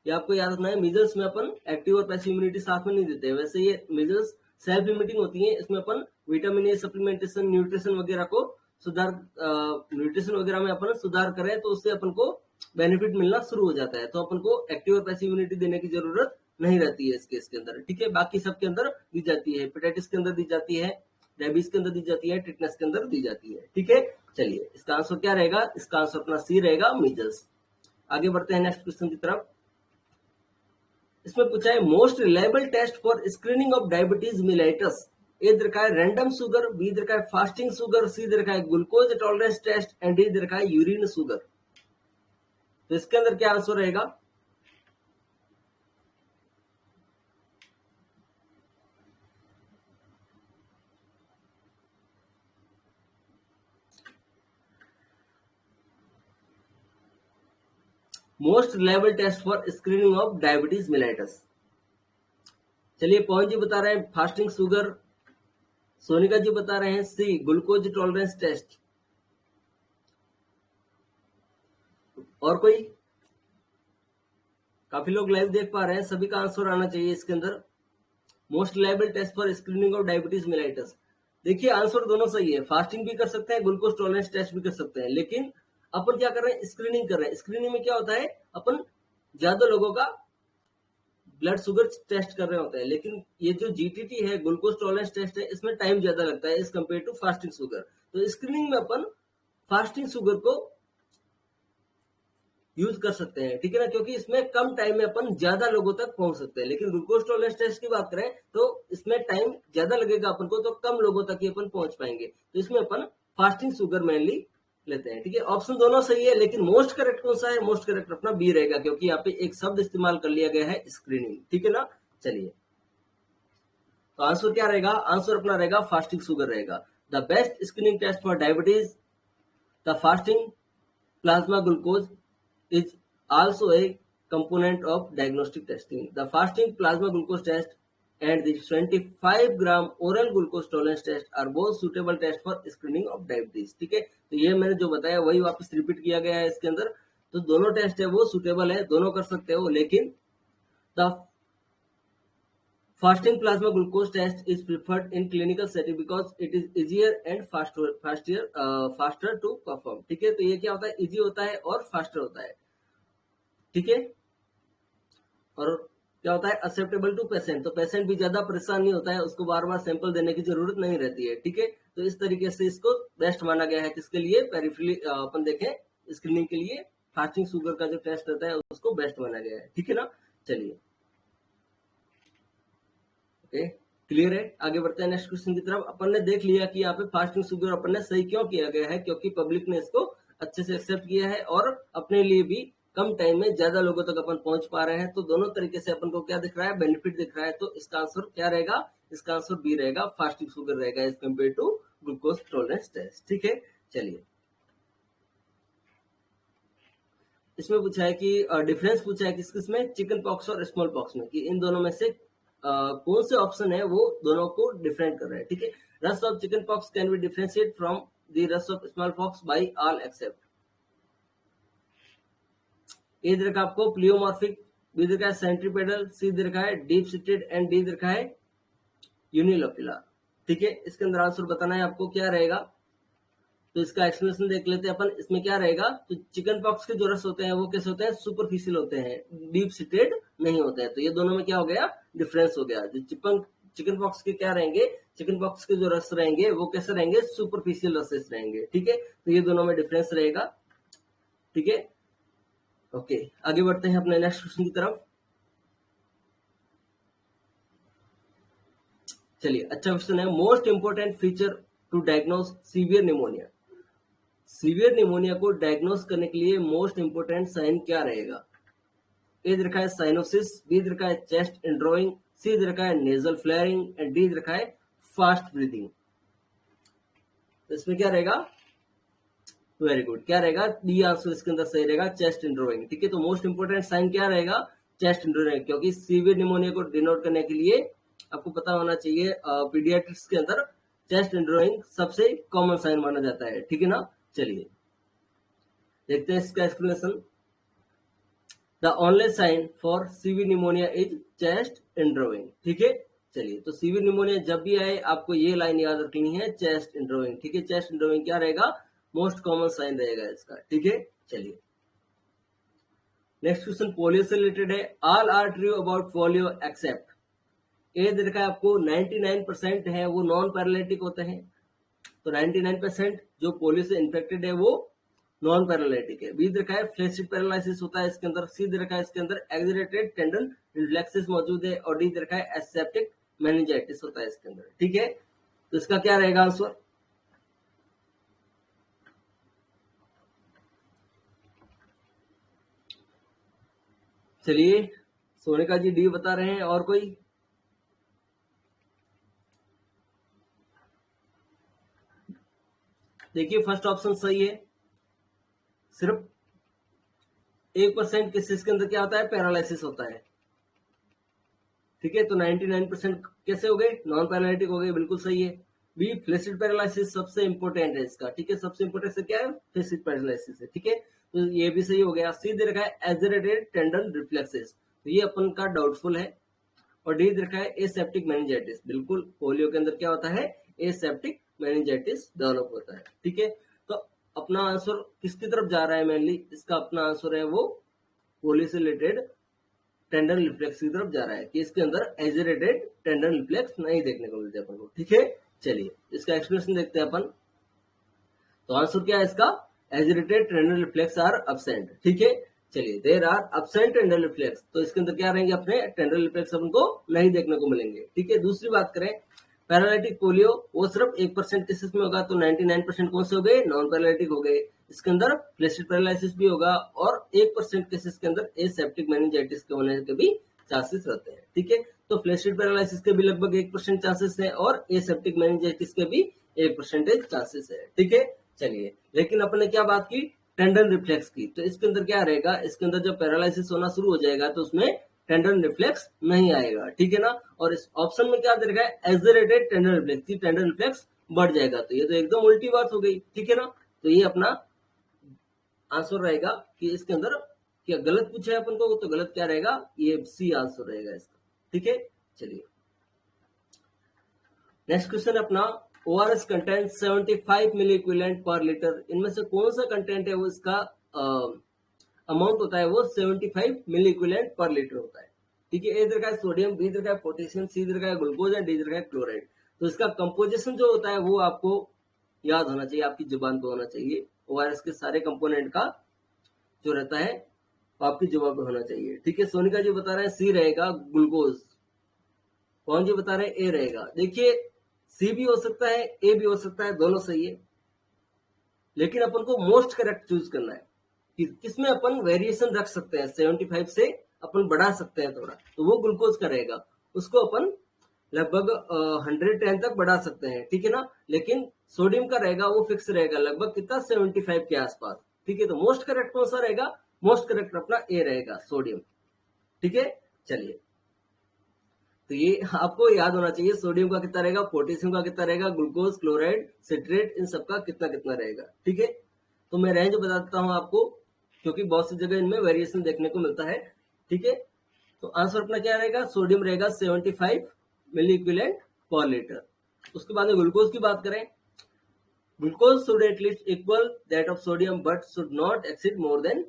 ये आपको याद रखना है, मीजल्स में अपन एक्टिव और पैसिव इम्यूनिटी साथ में नहीं देते हैं। वैसे ये मीजल्स सेल्फ लिमिटिंग होती है, इसमें अपन विटामिन ए सप्लीमेंटेशन, न्यूट्रिशन वगैरह को सुधार, न्यूट्रिशन वगैरह में अपन सुधार करें तो उससे अपन को बेनिफिट मिलना शुरू हो जाता है, तो अपन को एक्टिव और पैसिव इम्यूनिटी देने की जरूरत नहीं रहती है इस केस के अंदर। ठीक है, बाकी सबके अंदर दी जाती है, हेपेटाइटिस के अंदर दी जाती है, रेबीज के अंदर दी जाती है, टिटनेस के अंदर दी जाती है। ठीक है, चलिए इसका आंसर क्या रहेगा, इसका आंसर अपना सी रहेगा, मीजल्स। आगे बढ़ते हैं नेक्स्ट क्वेश्चन की तरफ। इसमें पूछा है most reliable test for screening of diabetes mellitus. A दे रखा है रैंडम शुगर, बी दे रखा है फास्टिंग शुगर, सी दे रखा है glucose tolerance test and D दे रखा है यूरिन शुगर। तो इसके अंदर क्या आंसर रहेगा? Most reliable test for screening of diabetes mellitus. चलिए पवन जी बता रहे हैं फास्टिंग शुगर, सोनिका जी बता रहे हैं सी ग्लूकोज टॉलरेंस टेस्ट। और कोई? काफी लोग लाइव देख पा रहे हैं, सभी का आंसर आना चाहिए इसके अंदर। Most reliable test for screening of diabetes mellitus. देखिए आंसर दोनों सही है, फास्टिंग भी कर सकते हैं, ग्लूकोज टॉलरेंस टेस्ट भी कर सकते हैं, लेकिन अपन क्या कर रहे हैं, स्क्रीनिंग कर रहे हैं। स्क्रीनिंग में क्या होता है, अपन ज्यादा लोगों का ब्लड शुगर टेस्ट कर रहे होते हैं, लेकिन ये जो जीटीटी है, ग्लूकोज टॉलरेंस टेस्ट है, इसमें टाइम ज्यादा लगता है as compare to fasting sugar. तो स्क्रीनिंग में अपन फास्टिंग शुगर को यूज कर सकते हैं, ठीक है ना, क्योंकि इसमें कम टाइम में अपन ज्यादा लोगों तक पहुंच सकते हैं। लेकिन ग्लूकोज टॉलरेंस टेस्ट की बात करें तो इसमें टाइम ज्यादा लगेगा अपन को, तो कम लोगों तक ही अपन पहुंच पाएंगे। तो इसमें अपन फास्टिंग शुगर मेनली लेते हैं। ठीक है, ऑप्शन दोनों सही है, लेकिन मोस्ट करेक्ट कौन सा है? मोस्ट करेक्ट अपना बी रहेगा, क्योंकि यहाँ पे एक शब्द इस्तेमाल कर लिया गया है स्क्रीनिंग। ठीक है ना, चलिए तो आंसर क्या रहेगा? आंसर अपना रहेगा फास्टिंग शुगर रहेगा। The best screening test for diabetes, the fasting plasma glucose is also a component of diagnostic testing. The fasting plasma glucose test and the 25-gram oral glucose tolerance test are both suitable tests for screening of diabetes. ठीक है, तो ये मैंने जो बताया वही वापस repeat किया गया है इसके अंदर। तो दोनों टेस्ट है वो सुटेबल है, दोनों कर सकते हो, लेकिन the fasting plasma glucose test is preferred in clinical setting because it is easier and faster to perform. ठीक है, तो ये क्या होता है, इजी होता है और फास्टर होता है। ठीक है, और क्या होता है, एक्सेप्टेबल टू पेशेंट, तो पेशेंट भी ज्यादा परेशान नहीं होता है, उसको बार बार सैंपल देने की जरूरत नहीं रहती है। ठीक है, तो इस तरीके से इसको बेस्ट माना गया है। किसके लिए? पेरिफेरली अपन देखें स्क्रीनिंग के लिए फास्टिंग शुगर का जो टेस्ट रहता है उसको बेस्ट माना गया है। ठीक है ना, चलिए क्लियर है। आगे बढ़ते हैं नेक्स्ट क्वेश्चन की तरफ। अपन ने देख लिया कि यहाँ पे फास्टिंग शुगर अपन ने सही क्यों किया गया है, क्योंकि पब्लिक ने इसको अच्छे से एक्सेप्ट किया है और अपने लिए भी कम टाइम में ज्यादा लोगों तक अपन पहुंच पा रहे हैं। तो दोनों तरीके से अपन को क्या दिख रहा है, बेनिफिट दिख रहा है। तो इसका आंसर क्या रहेगा? इसका आंसर बी रहेगा, फास्टिंग शुगर रहेगा as compare to glucose tolerance test. ठीक है, चलिए इसमें पूछा है कि डिफरेंस पूछा है किस किस में, चिकन पॉक्स और स्मॉल पॉक्स में, कि इन दोनों में से कौन से ऑप्शन है वो दोनों को डिफरेंट कर रहे हैं। ठीक है, rash of chicken pox can be differentiated from the rash of small pox by all except. A दे रखा है आपको प्लियोमॉर्फिक, बी दे रखा है सेंट्रीपेडल, सी दे रखा है डीप सीटेड एंड डी दे रखा है यूनिलोक्युलर। ठीक है, इसके अंदर आंसर बताना है आपको क्या रहेगा। तो इसका एक्सप्लेनेशन देख लेते हैं अपन। इसमें क्या रहेगा, तो चिकन पॉक्स के जो रस होते हैं वो कैसे होते हैं, सुपरफिशियल होते हैं, डीप सीटेड नहीं होते हैं। तो ये दोनों में क्या हो गया, डिफरेंस हो गया। जो चिकन पॉक्स के क्या रहेंगे, चिकन पॉक्स के जो रस रहेंगे वो कैसे रहेंगे, सुपरफिशियल रसेस रहेंगे। ठीक है, तो ये दोनों में डिफरेंस रहेगा। ठीक है, ओके आगे बढ़ते हैं अपने नेक्स्ट क्वेश्चन की तरफ। चलिए अच्छा क्वेश्चन है, most important feature to diagnose severe pneumonia. Severe pneumonia को डायग्नोज करने के लिए मोस्ट इंपोर्टेंट साइन क्या रहेगा? ए दे रखा है साइनोसिस, बी दे रखा है चेस्ट इंड्रोइंग, सी दे रखा है नेजल फ्लेयरिंग एंड डी दे रखा है फास्ट ब्रीदिंग। तो इसमें क्या रहेगा, वेरी गुड, क्या रहेगा, डी आंसर इसके अंदर सही रहेगा, चेस्ट इंड्रोइंग। ठीक है, तो मोस्ट इंपोर्टेंट साइन क्या रहेगा, चेस्ट इंड्रोइंग, क्योंकि सीवियर निमोनिया को डिनोट करने के लिए आपको पता होना चाहिए पीडियाट्रिक्स के अंदर चेस्ट इंड्रोइंग सबसे कॉमन साइन माना जाता है। ठीक है ना, चलिए देखते हैं इसका explanation. The only sign for severe pneumonia is chest indrawing. ठीक है, चलिए तो सीवियर निमोनिया जब भी आए आपको ये लाइन याद रखनी है, चेस्ट इंड्रोइंग। ठीक है, चेस्ट इंड्रोइंग क्या रहेगा, मोस्ट कॉमन साइन रहेगा इसका। ठीक है, चलिए नेक्स्ट क्वेश्चन पोलियो से रिलेटेड है। All are true about polio except, A दे रखा है आपको 99% है वो नॉन पैरालिटिक होते हैं, तो 99% जो पोलियो से इन्फेक्टेड है वो नॉन पैरालिटिक है। बी दे रखा है फ्लैसिड पैरालिसिस होता है इसके अंदर। सी दे रखा है इसके अंदर एक्सलरेटेड टेंडन रिफ्लेक्सेस मौजूद है। और डी दे रखा है एसेप्टिक मेनिंजाइटिस होता है इसके अंदर। ठीक है, तो इसका क्या रहेगा आंसर? चलिए, सोनिका जी डी बता रहे हैं, और कोई? देखिए फर्स्ट ऑप्शन सही है। सिर्फ 1% केसेस के अंदर क्या होता है? पैरालिसिस होता है। ठीक है, तो 99% कैसे हो गए? नॉन पैरालिटिक हो गए, बिल्कुल सही है। बी फ्लैसिड पैरालिसिस सबसे इंपॉर्टेंट है इसका। ठीक है, सबसे इंपॉर्टेंट से क्या है? फ्लैसिड पैरालिसिस है। ठीक है, तो ये भी सही हो गया। सी दे रखा है एक्सलरेटेड टेंडन रिफ्लेक्सेस, तो ये अपन का डाउटफुल है। और डी दे रखा है एसेप्टिक मेनिंजाइटिस, बिल्कुल पोलियो के अंदर क्या होता है? एसेप्टिक मेनिंजाइटिस डेवलप होता है। ठीक है, तो अपना आंसर किसकी तरफ जा रहा है? मेनली इसका अपना आंसर है वो पोलियो से रिलेटेड टेंडन रिफ्लेक्स की तरफ जा रहा है, कि इसके अंदर एक्सलरेटेड टेंडन रिफ्लेक्स नहीं देखने को मिलते अपन को। ठीक है, चलिए इसका एक्सप्लेनेशन देखते हैं अपन। तो आंसर क्या है इसका? Accelerated tendon reflex are absent. ठीक है, चलिए there are absent tendon reflex, तो इसके अंदर क्या रहेंगे? अपने टेंडन रिफ्लेक्स हमको नहीं देखने को मिलेंगे। ठीक है, दूसरी बात करें पैरालिटिक पोलियो, वो सिर्फ 1% केसेस में होगा, तो 99% कौन से हो गए? नॉन पैरालिटिक हो गए। इसके अंदर फ्लैसिड पैरालिसिस भी होगा, और 1% केसेस के अंदर एसेप्टिक मेनिंजाइटिस के होने के भी चांसेस रहते हैं। ठीक है, तो फ्लैसिड पैरालिसिस के भी लगभग 1% चांसेस है, और एसेप्टिक मेनिंजाइटिस के भी 1% चांसेस है। ठीक है, चलिए, लेकिन अपन ने क्या बात की? टेंडन रिफ्लेक्स की। तो इसके अंदर क्या रहेगा? इसके अंदर जब पैरालिसिस होना शुरू हो जाएगा तो उसमें टेंडन रिफ्लेक्स नहीं आएगा। ठीक है ना, और इस ऑप्शन में क्या दे रखा है? Accelerated tendon reflex, tendon reflex बढ़ जाएगा, तो ये तो एकदम उल्टी बात हो गई। ठीक है ना, तो ये अपना आंसर रहेगा कि इसके अंदर क्या गलत पूछा है अपन को, तो गलत क्या रहेगा? ये सी आंसर रहेगा इसका। ठीक है, चलिए नेक्स्ट क्वेश्चन अपना, ORS कंटेंट 75 मिली इक्विवेलेंट पर लीटर, इनमें से कौन सा कंटेंट है वो इसका अमाउंट होता है वो 75 मिली इक्विवेलेंट पर लीटर होता है। ठीक है, ए दे रखा है सोडियम, बी दे रखा है पोटेशियम, सी दे रखा है ग्लूकोज, एंड डी दे रखा है क्लोराइड। तो इसका कंपोजिशन जो होता है वो आपको याद होना चाहिए, आपकी जुबान पे होना चाहिए। ORS के सारे कंपोनेंट का जो रहता है वो आपकी जुबान पे होना चाहिए। ठीक है, सोनिका जी बता रहे हैं सी रहेगा ग्लूकोज। कौन जी बता रहे हैं? ए रहेगा। देखिए सी भी हो सकता है, ए भी हो सकता है, दोनों सही है, लेकिन अपन को मोस्ट करेक्ट चूज करना है कि किसमें अपन वेरिएशन रख सकते हैं। 75 से अपन बढ़ा सकते हैं थोड़ा, तो वो ग्लूकोज का रहेगा, उसको अपन लगभग 110 तक बढ़ा सकते हैं। ठीक है ना, लेकिन सोडियम का रहेगा वो फिक्स रहेगा, लगभग कितना? 75 के आसपास। ठीक है, तो मोस्ट करेक्ट कौन सा रहेगा? मोस्ट करेक्ट अपना ए रहेगा, सोडियम। ठीक है, चलिए, तो ये आपको याद होना चाहिए, सोडियम का कितना रहेगा, पोटेशियम का कितना रहेगा, ग्लूकोज, क्लोराइड, सिट्रेट, इन सबका कितना कितना रहेगा। ठीक है, तो मैं रेंज बता देता हूं आपको, क्योंकि बहुत सी जगह इनमें वेरिएशन देखने को मिलता है। ठीक है, तो आंसर अपना क्या रहेगा? सोडियम रहेगा 75 मिली इक्विवेलेंट पर लीटर। उसके बाद में ग्लूकोज की बात करें, glucose should at least equal that of sodium but should not exceed more than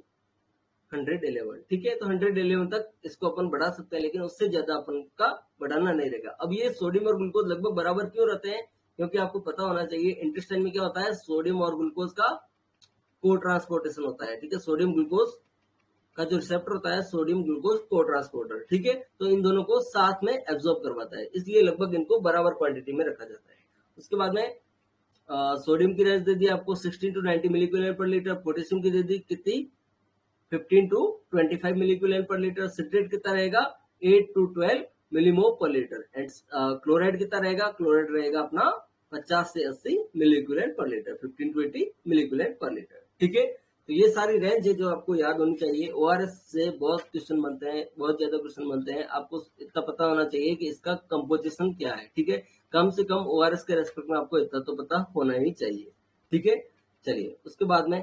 111। ठीक है, तो 111 तक इसको अपन बढ़ा सकते हैं, लेकिन उससे ज्यादा अपन का बढ़ाना नहीं रहेगा। अब ये सोडियम और ग्लूकोज लगभग बराबर क्यों रहते हैं? क्योंकि आपको पता होना चाहिए इंटेस्टाइन में क्या होता है, सोडियम और ग्लूकोज का को ट्रांसपोर्टेशन होता है। ठीक है, सोडियम ग्लूकोज का जो रिसेप्टर होता है सोडियम ग्लूकोज को ट्रांसपोर्टर, ठीक है, तो इन दोनों को साथ में एब्जॉर्ब करवाता है, इसलिए लगभग इनको बराबर क्वांटिटी में रखा जाता है। उसके बाद में सोडियम की रेंज दे दी आपको 16 to 90 मिलीक्यूलेंट पर लीटर, पोटेशियम की दे दी कितनी 15 to 25 मिलीक्यूलेंट पर लीटर, सिट्रेट कितना रहेगा 8 to 12 मिलीमोल पर लीटर, एंड क्लोराइड कितना रहेगा, क्लोराइड रहेगा अपना 50 से 80 मिलीक्यूलेंट पर लीटर, 15 to 80 मिलीक्यूलेंट पर लीटर। ठीक है, तो ये सारी रेंज है जो आपको याद होनी चाहिए। ओआरएस से बहुत क्वेश्चन बनते हैं, बहुत ज्यादा क्वेश्चन बनते हैं, आपको इतना पता होना चाहिए कि इसका कंपोजिशन क्या है। ठीक है, कम से कम ओआरएस के रेस्पेक्ट में आपको इतना तो पता होना ही चाहिए। ठीक है, चलिए उसके बाद में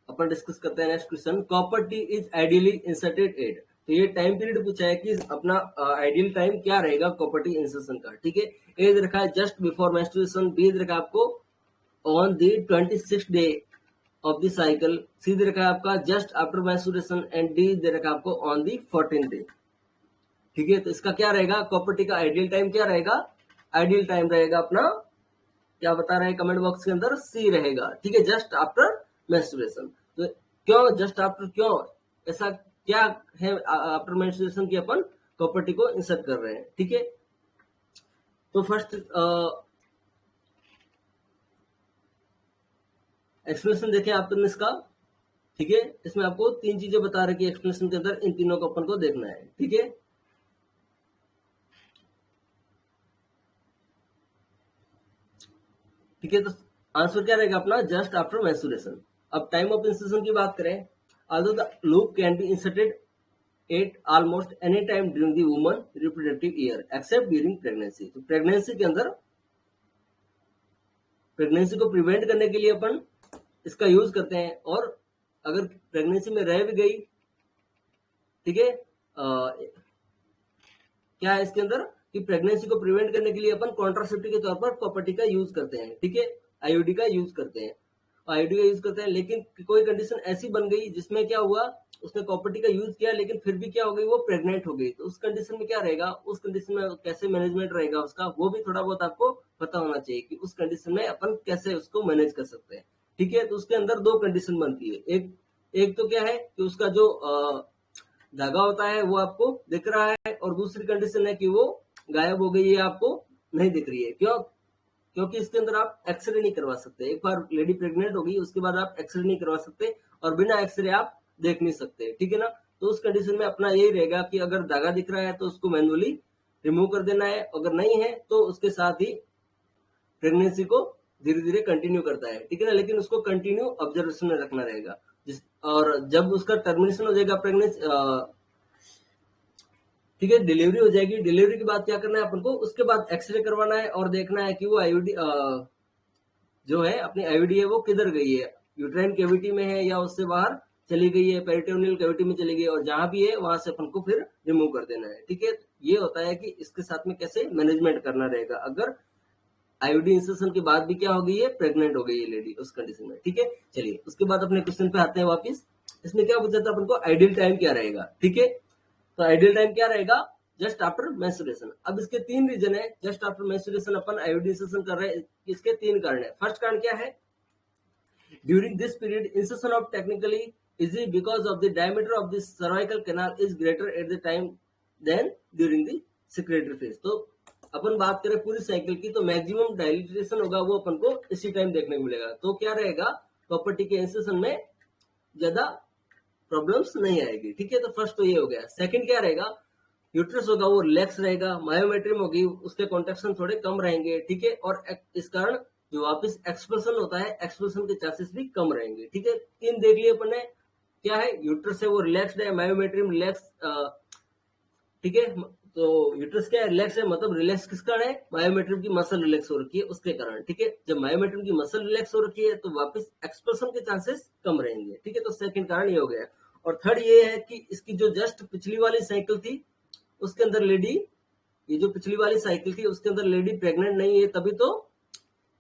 अपन डिस्कस करते हैं next question, copper T is ideally inserted at. तो ये टाइम पीरियड पूछा है कि अपना आइडियल टाइम क्या रहेगा कॉपर टी इंसर्शन का। ठीक है, ए रखा है जस्ट बिफोर मेंस्ट्रुएशन, बी रखा है आपको on the 26th day of the cycle, C दे रखा है आपका just after menstruation, and D दे रखा है आपको ऑन दी 14th डे। ठीक है। तो इसका क्या रहेगा, कॉपर्टी का आइडियल टाइम क्या रहेगा, आइडियल टाइम रहेगा अपना, क्या बता रहे हैं कमेंट बॉक्स के अंदर, सी रहेगा। ठीक है, जस्ट आफ्टर मेंस्ट्रुएशन। तो क्यों जस्ट आफ्टर, क्यों ऐसा क्या है आफ्टर मेंस्ट्रुएशन की अपन कॉपर्टी को इंसर्ट कर रहे हैं। ठीक है, तो फर्स्ट एक्सप्लेनेशन देखें आपने इसका। ठीक है, इसमें आपको तीन चीजें बता रही है एक्सप्लेनेशन के अंदर, इन तीनों को अपन को देखना है। ठीक है, ठीक है, तो आंसर क्या रहेगा अपना, जस्ट आफ्टर मेंस्ट्रुएशन। अब टाइम ऑफ इंसर्शन की बात करें, although the loop can be inserted at almost any time during the woman reproductive year except during pregnancy। तो प्रेगनेंसी के अंदर, प्रेगनेंसी को प्रिवेंट करने के लिए अपन इसका यूज करते हैं, और अगर प्रेगनेंसी में रह भी गई, ठीक है, क्या है इसके अंदर कि प्रेगनेंसी को प्रिवेंट करने के लिए अपन कॉन्ट्रासेप्टिव के तौर पर कॉपर्टी का यूज करते हैं। ठीक है, आईयूडी का यूज करते हैं, आईयूडी का यूज करते हैं। लेकिन कोई कंडीशन ऐसी बन गई जिसमें क्या हुआ, उसने कॉपर्टी का यूज किया लेकिन फिर भी क्या हो गई, वो प्रेग्नेंट हो गई। तो उस कंडीशन में क्या रहेगा, उस कंडीशन में कैसे मैनेजमेंट रहेगा उसका, वो भी थोड़ा बहुत आपको पता होना चाहिए कि उस कंडीशन में अपन कैसे उसको मैनेज कर सकते हैं। ठीक है, तो उसके अंदर दो कंडीशन बनती है, एक तो क्या है कि उसका जो धागा होता है वो आपको दिख रहा है, और दूसरी कंडीशन है कि वो गायब हो गई है, आपको नहीं दिख रही है। क्यों, क्योंकि इसके अंदर आप एक्सरे नहीं करवा सकते। एक बार लेडी प्रेग्नेंट होगी उसके बाद आप एक्सरे नहीं करवा सकते, और बिना एक्सरे आप देख नहीं सकते। ठीक है ना, तो उस कंडीशन में अपना यही रहेगा कि अगर धागा दिख रहा है तो उसको मैनुअली रिमूव कर देना है, अगर नहीं है तो उसके साथ ही प्रेगनेंसी को धीरे धीरे कंटिन्यू करता है। ठीक है ना, लेकिन उसको कंटिन्यू ऑब्जर्वेशन में रखना रहेगा। और जब उसका टर्मिनेशन हो जाएगा प्रेगनेंसी, ठीक है, डिलीवरी हो जाएगी, डिलीवरी के बाद क्या करना है अपन को, उसके बाद एक्सरे करवाना है और देखना है कि वो आईयूडी जो है अपनी आईयूडी है वो किधर गई है, यूट्राइन कैविटी में है या उससे बाहर चली गई है, पेरिटोनियल कैविटी में चली गई है, और जहां भी है वहां से अपन को फिर रिमूव कर देना है। ठीक है, ये होता है कि इसके साथ में कैसे मैनेजमेंट करना रहेगा अगर आईयूडी इंसर्शन के बाद भी क्या हो गई है, प्रेग्नेंट हो गई है लेडी उस कंडीशन में। ठीक है, चलिए उसके बाद अपने क्वेश्चन पे आते हैं वापिस। इसमें क्या पूछा था अपन को, आइडियल टाइम क्या रहेगा। ठीक है, तो आइडियल टाइम क्या रहेगा, जस्ट आफ्टर मेंस्ट्रुएशन। अब इसके तीन रीजन है, जस्ट आफ्टर मेंस्ट्रुएशन अपन आईयूडी इंसर्शन कर रहे हैं, इसके तीन कारण है। फर्स्ट कारण क्या है, during this period insertion of technically easy because of the diameter of the cervical canal is greater at the time than during the secretory phase. तो अपन बात करें पूरी साइकिल की, तो मैक्सिमम डायलिटेशन होगा वो अपन को इसी टाइम देखने को मिलेगा। तो क्या रहेगा, प्रॉपर्टी के इंसर्शन में ज्यादा प्रॉब्लम्स नहीं आएगी। ठीक है, तो फर्स्ट तो ये हो गया। सेकंड क्या रहेगा, यूट्रस होगा वो रिलैक्स रहेगा, मायोमेट्रियम होगी उसके कॉन्ट्रेक्शन थोड़े कम रहेंगे। ठीक है, और इस कारण जो वापस एक्सप्रेशन होता है, एक्सप्रेशन के चांसेस भी कम रहेंगे। ठीक है, तीन देख लिए अपन ने, क्या है, यूट्रस है वो रिलैक्स्ड है, मायोमेट्रियम रिलैक्स, ठीक है, तो यूट्रस क्या है, रिलैक्स है, मतलब रिलैक्स किस कारण है, मायोमेट्रियम की मसल रिलैक्स हो रखी है उसके कारण। ठीक है, जब मायोमेट्रियम की मसल रिलैक्स हो रखी है तो वापस एक्सप्रेशन के चांसेस कम रहेंगे। ठीक है, तो सेकंड कारण ये हो गया। और थर्ड ये है कि इसकी जो जस्ट पिछली वाली साइकिल थी उसके अंदर लेडी, ये जो पिछली वाली साइकिल थी उसके अंदर लेडी प्रेग्नेंट नहीं है, तभी तो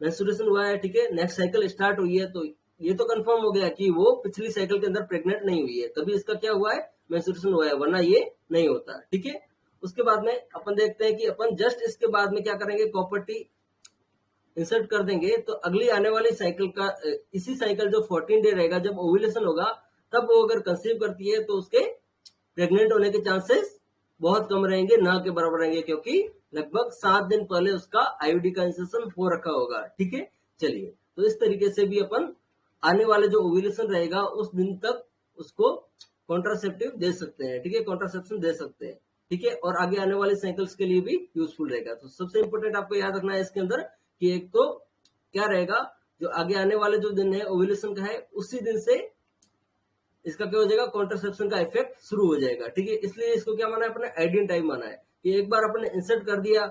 मेंस्ट्रुएशन हुआ है। ठीक है, नेक्स्ट साइकिल स्टार्ट हुई है, तो ये तो कंफर्म हो गया कि वो पिछली साइकिल के अंदर प्रेग्नेंट नहीं हुई है, तभी इसका क्या हुआ है, मेंस्ट्रुएशन हुआ है, वरना ये नहीं होता। ठीक है, उसके बाद में अपन देखते हैं कि अपन जस्ट इसके बाद में क्या करेंगे, प्रॉपर्टी इंसर्ट कर देंगे, तो अगली आने वाली साइकिल का इसी साइकिल जो 14 डे रहेगा, जब ओव्यूलेशन होगा तब वो अगर कंसीव करती है तो उसके प्रेग्नेंट होने के चांसेस बहुत कम रहेंगे, ना के बराबर रहेंगे, क्योंकि लगभग 7 दिन पहले उसका आईयूडी का इंसर्शन हो रखा होगा। ठीक है, चलिए, तो इस तरीके से भी अपन आने वाले जो ओव्यूलेशन रहेगा उस दिन तक उसको कॉन्ट्रासेप्टिव दे सकते हैं। ठीक है, कॉन्ट्रासेप्शन दे सकते हैं। ठीक है, और आगे आने वाले साइकिल्स के लिए भी यूजफुल रहेगा। तो सबसे इंपॉर्टेंट आपको याद रखना है इसके अंदर कि एक तो क्या रहेगा, जो आगे आने वाले जो दिन है ओव्यूलेशन का है, उसी दिन से इसका क्या हो जाएगा, कॉन्ट्रासेप्शन का इफेक्ट शुरू हो जाएगा। ठीक है, इसलिए इसको क्या माना है अपने, आइडियल टाइम माना है कि एक बार आपने इंसर्ट कर दिया,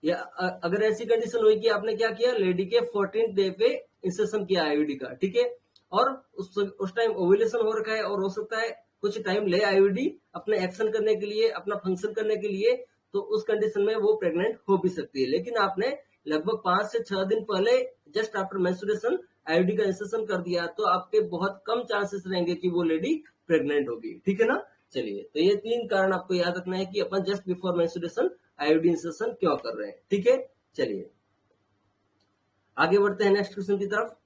या अगर ऐसी कंडीशन हुई कि आपने क्या किया, लेडी के 14th डे पे इंसर्शन किया आईयूडी का। ठीक है, और उस टाइम ओव्यूलेशन हो रखा है, और हो सकता है कुछ टाइम ले आईयूडी अपने एक्शन करने के लिए, अपना फंक्शन करने के लिए, तो उस कंडीशन में वो प्रेग्नेंट हो भी सकती है। लेकिन आपने लगभग 5 से 6 दिन पहले जस्ट आफ्टर मेंस्ट्रुएशन आईयूडी का इंसर्शन कर दिया, तो आपके बहुत कम चांसेस रहेंगे कि वो लेडी प्रेग्नेंट होगी। ठीक है ना, चलिए, तो ये 3 कारण आपको याद रखना है कि अपन जस्ट बिफोर मेंस्ट्रुएशन आयोडीन सेशन क्यों कर रहे हैं। ठीक है, चलिए आगे बढ़ते हैं नेक्स्ट क्वेश्चन की तरफ।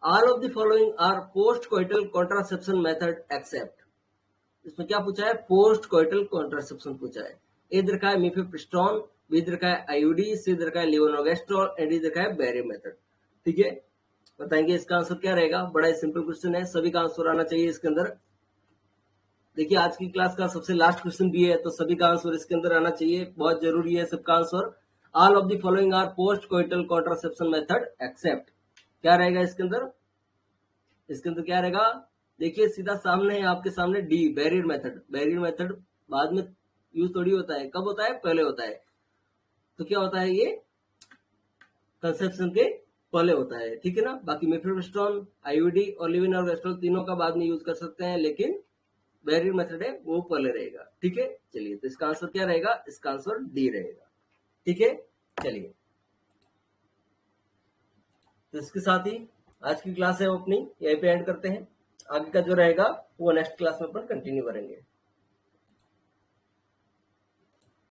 All of the following are post coital contraception method except. इसमें क्या पूछा है, पोस्ट कोइटल कॉन्ट्रासेप्शन पूछा है। ए दे रखा है मिफेप्रिस्टोन, बी दे रखा है आईयूडी, सी दे रखा है लेवोनोर्गेस्ट्रॉल एंड डी दे रखा है बैरियर मेथड। ठीक है, बताएंगे इसका आंसर क्या रहेगा। बड़ा ही सिंपल क्वेश्चन है, सभी का आंसर आना चाहिए इसके अंदर। देखिए आज की क्लास का सबसे लास्ट क्वेश्चन भी है, तो सभी का आंसर इसके अंदर आना चाहिए, बहुत जरूरी है सबका आंसर। All of the following are post coital contraception method except, क्या रहेगा इसके अंदर, इसके अंदर क्या रहेगा। देखिए सीधा सामने है आपके सामने D barrier method. Barrier method बाद में यूज थोड़ी होता है, कब होता है, पहले होता है। तो क्या होता है, ये कंसेप्शन के पहले होता है। ठीक है ना, बाकी मिफेप्रिस्टोन, आईयूडी और लेवोनोर्गेस्ट्रॉल तीनों का बाद में यूज कर सकते हैं, लेकिन बैरियर मेथड है वो पहले रहेगा। ठीक है, चलिए तो इसका आंसर क्या रहेगा, इसका आंसर डी रहेगा। ठीक है, चलिए तो इसके साथ ही आज की क्लास है वो अपनी यहीं पे एंड करते हैं। आगे का जो रहेगा वो नेक्स्ट क्लास में अपन कंटिन्यू करेंगे।